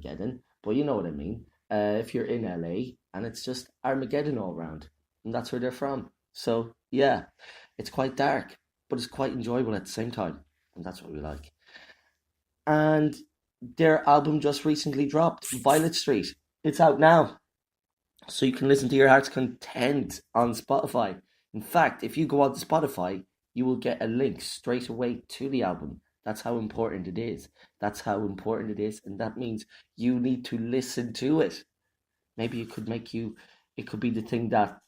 Armageddon, but you know what I mean. If you're in LA, and it's just Armageddon all round, and that's where they're from. So yeah, it's quite dark, but it's quite enjoyable at the same time, and that's what we like. And their album just recently dropped, Violet Street. It's out now, so you can listen to your heart's content on Spotify. In fact, if you go on to Spotify, you will get a link straight away to the album. That's how important it is. That's how important it is, and that means you need to listen to it. Maybe it could make you. It could be the thing that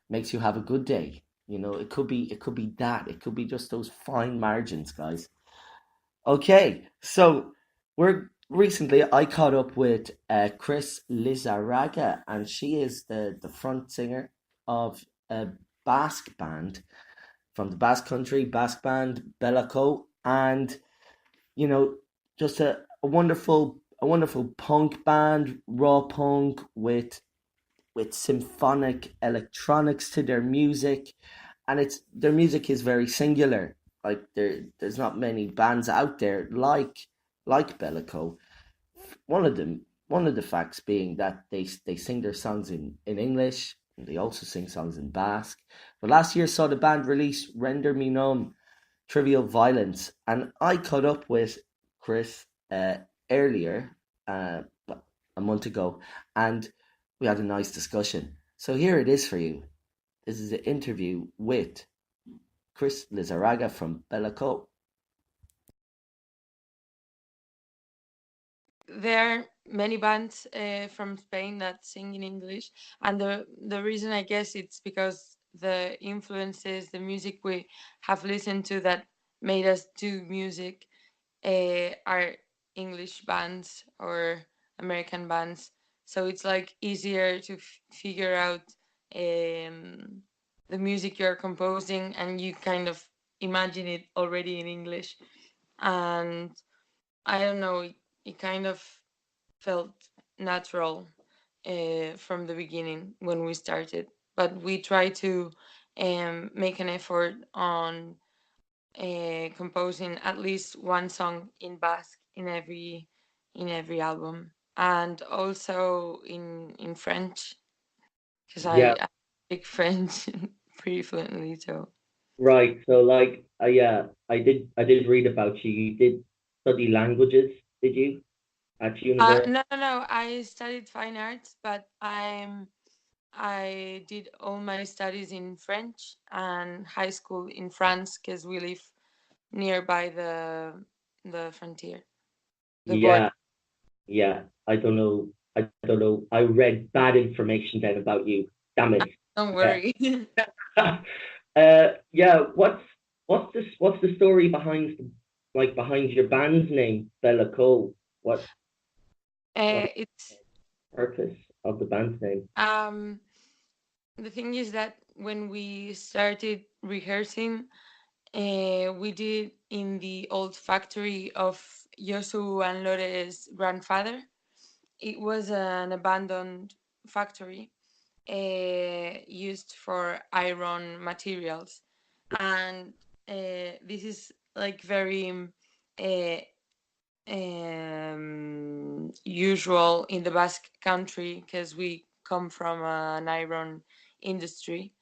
makes you have a good day. It could be. It could be that. It could be just those fine margins, guys. Okay, so we're recently I caught up with Chris Lizarraga, and she is the front singer of a Basque band from the Basque Country, Basque band Belako, and you know, just a wonderful punk band, raw punk with symphonic electronics to their music, and it's their music is very singular. Like there's not many bands out there like Bellico. One of the facts being that they sing their songs in English, and they also sing songs in Basque. But last year saw the band release Render Me Numb, Trivial Violence, and I caught up with Chris earlier, a month ago, and we had a nice discussion. So here it is for you. This is an interview with Chris Lizarraga from Belako. There are many bands from Spain that sing in English, and the reason I guess it's because the influences, the music we have listened to that made us do music are English bands or American bands. So it's like easier to figure out the music you're composing, and you kind of imagine it already in English. And I don't know, it kind of felt natural from the beginning when we started. But we try to make an effort on composing at least one song in Basque in every album, and also in French, because Yeah, I speak French pretty fluently. So right. So like, yeah, I did read about you. You did study languages, did you, at university? no, I studied fine arts, but I did all my studies in French and high school in France because we live nearby the frontier, the border. Yeah, yeah. I don't know. I don't know. I read bad information then about you. Damn it. Don't Yeah. worry. Yeah. What's the story behind behind your band's name, Bella Cole? What It's purpose of the band's name? the thing is that when we started rehearsing, we did in the old factory of Yosu and Lore's grandfather. It was an abandoned factory used for iron materials, and this is like very uh, usual in the Basque Country because we come from an iron industry,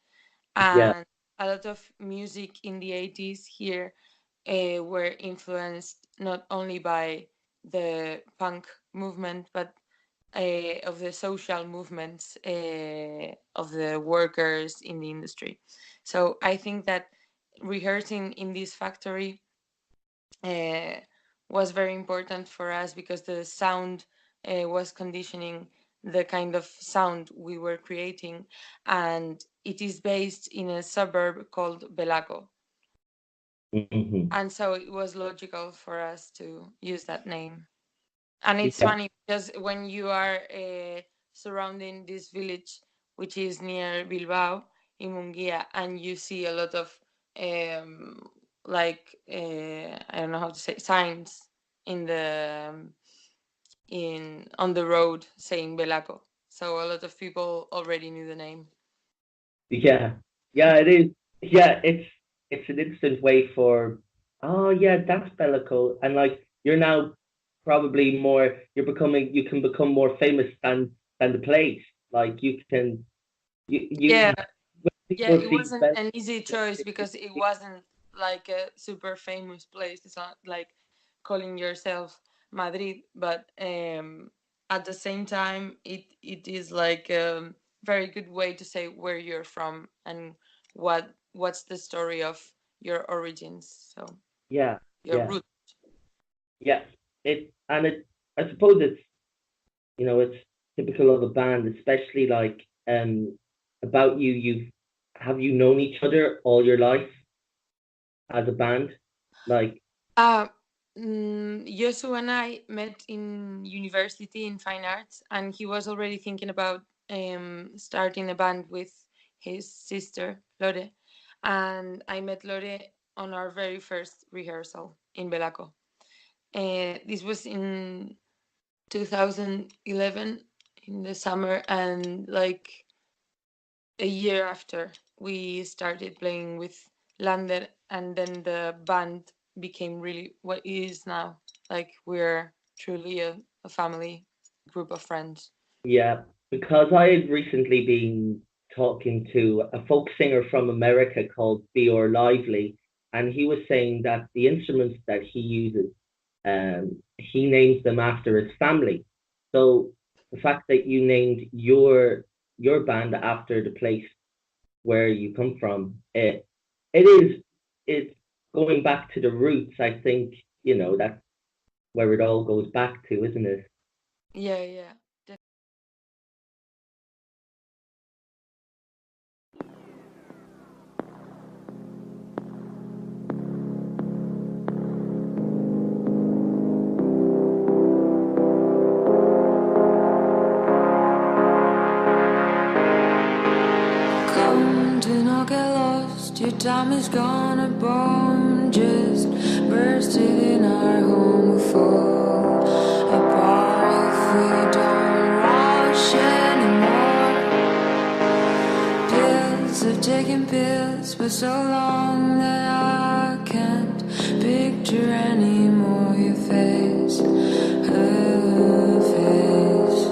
Yeah. and a lot of music in the 80s here were influenced not only by the punk movement but of the social movements of the workers in the industry. So I think that rehearsing in this factory uh, was very important for us because the sound was conditioning the kind of sound we were creating, and it is based in a suburb called Belako. Hmm. And so it was logical for us to use that name. And it's Yeah. funny because when you are surrounding this village, which is near Bilbao in Mungia, and you see a lot of um, I don't know how to say, signs in the in on the road saying Belaco. So a lot of people already knew the name. Yeah. Yeah. It is. Yeah. It's an instant way for. Oh yeah, that's Bella Cole, and like you're now. probably more. You can become more famous than the place. Like you Yeah, when yeah, people it see wasn't an easy choice because it wasn't like a super famous place. It's not like calling yourself Madrid, but at the same time, it is like a very good way to say where you're from and what's the story of your origins. So yeah, your yeah, root. yeah. It I suppose it's typical of a band, especially like about you. Have you known each other all your life as a band? Like, Uh, Yosu and I met in university in fine arts, and he was already thinking about starting a band with his sister Lore, and I met Lore on our very first rehearsal in Belako. This was in 2011 in the summer, and like a year after we started playing with Lander, and then the band became really what it is now. Like we're truly a family group of friends. yeah, because I had recently been talking to a folk singer from America called Bior Lively, and he was saying that the instruments that he uses, he names them after his family. So the fact that you named your band after the place where you come from, it is it's going back to the roots. I think that's where it all goes back to, isn't it? Yeah, yeah. Come, do not get lost. Your time is gone. A bomb just bursted in our home. We'll fall apart if we don't rush anymore. Pills have taken pills for so long that I can't picture anymore your face, her face.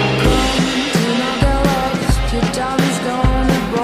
Come, do not get lost. Your time is gone.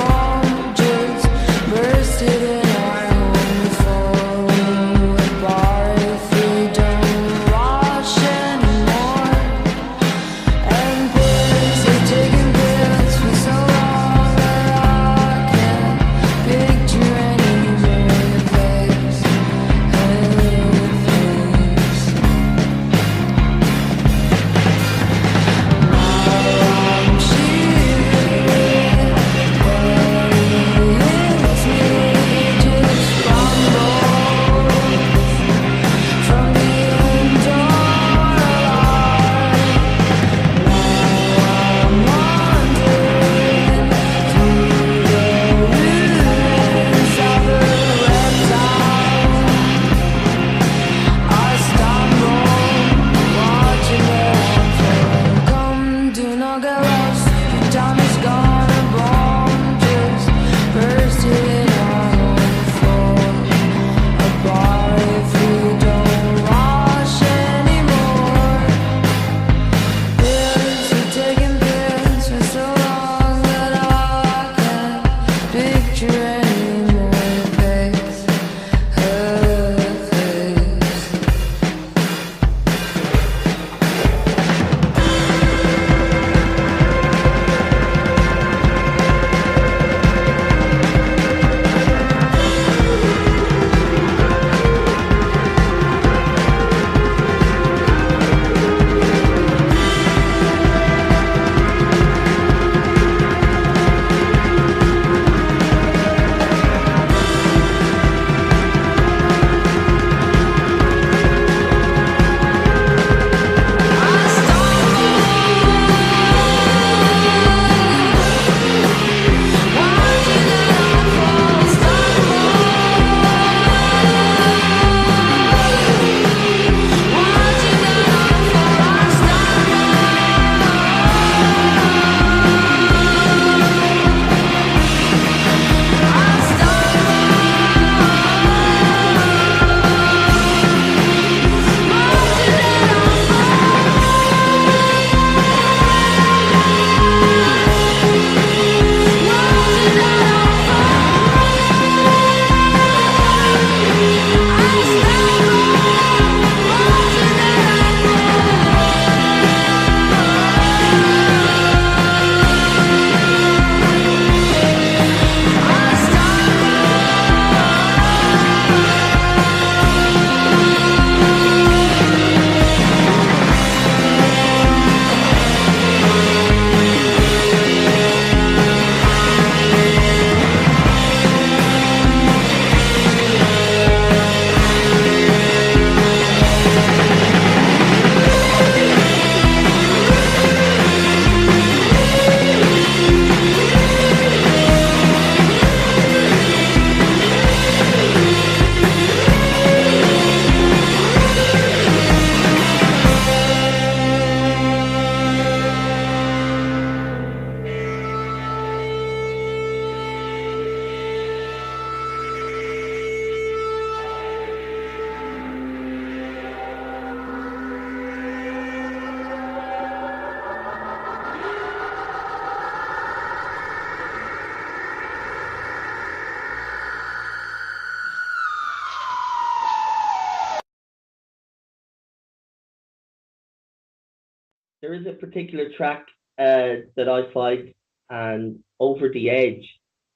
There is a particular track that I find, and Over the Edge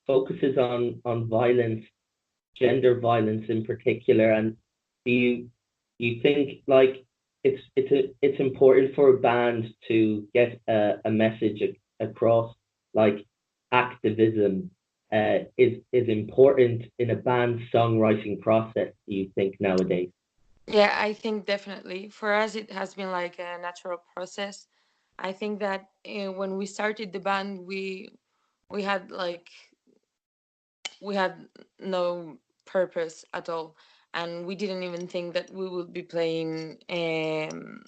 focuses on violence, gender violence in particular. And do you think like it's important for a band to get a message across, like activism is important in a band songwriting process, do you think, nowadays? Yeah, I think definitely. For us, it has been like a natural process. I think that when we started the band, we had like we had no purpose at all, and we didn't even think that we would be playing in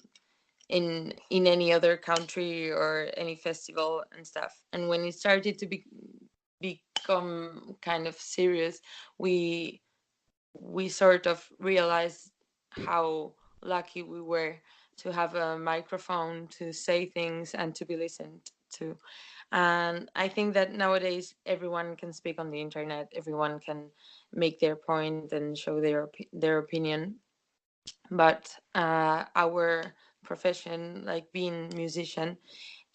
any other country or any festival and stuff. And when it started to become kind of serious, we we sort of realized how lucky we were to have a microphone to say things and to be listened to. And I think that nowadays everyone can speak on the internet, everyone can make their point and show their opinion. But our profession, like being musician,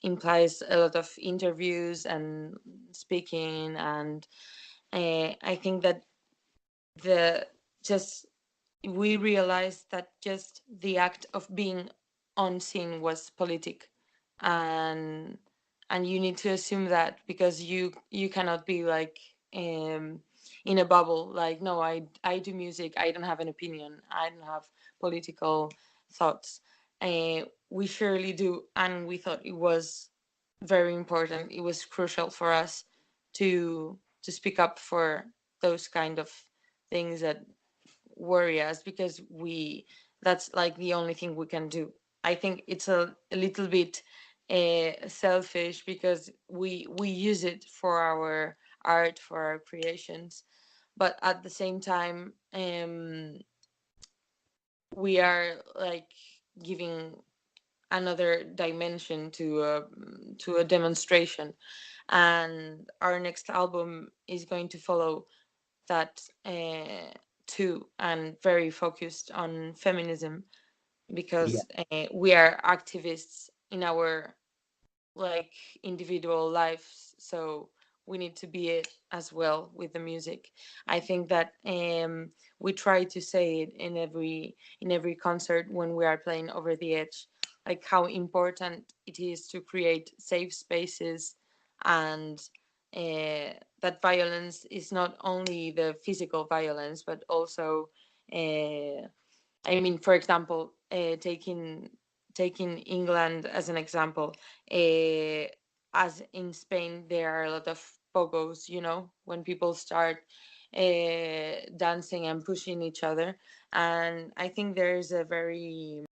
implies a lot of interviews and speaking, and I think that the just we realized that just the act of being on scene was politic, and you need to assume that, because you cannot be like um in a bubble, like, no, I do music, I don't have an opinion, I don't have political thoughts. We surely do, and we thought it was very important, it was crucial for us to speak up for those kind of things that worry us, because we that's like the only thing we can do. I think it's a little bit selfish, because we use it for our art, for our creations, but at the same time we are like giving another dimension to a demonstration. And our next album is going to follow that too, and very focused on feminism, Yeah. because we are activists in our like individual lives, so we need to be it as well with the music. I think that we try to say it in every concert when we are playing Over the Edge, like how important it is to create safe spaces, and that violence is not only the physical violence, but also I mean, for example, taking England as an example, uh, as in Spain, there are a lot of pogos. You know, when people start dancing and pushing each other, and I think there is a very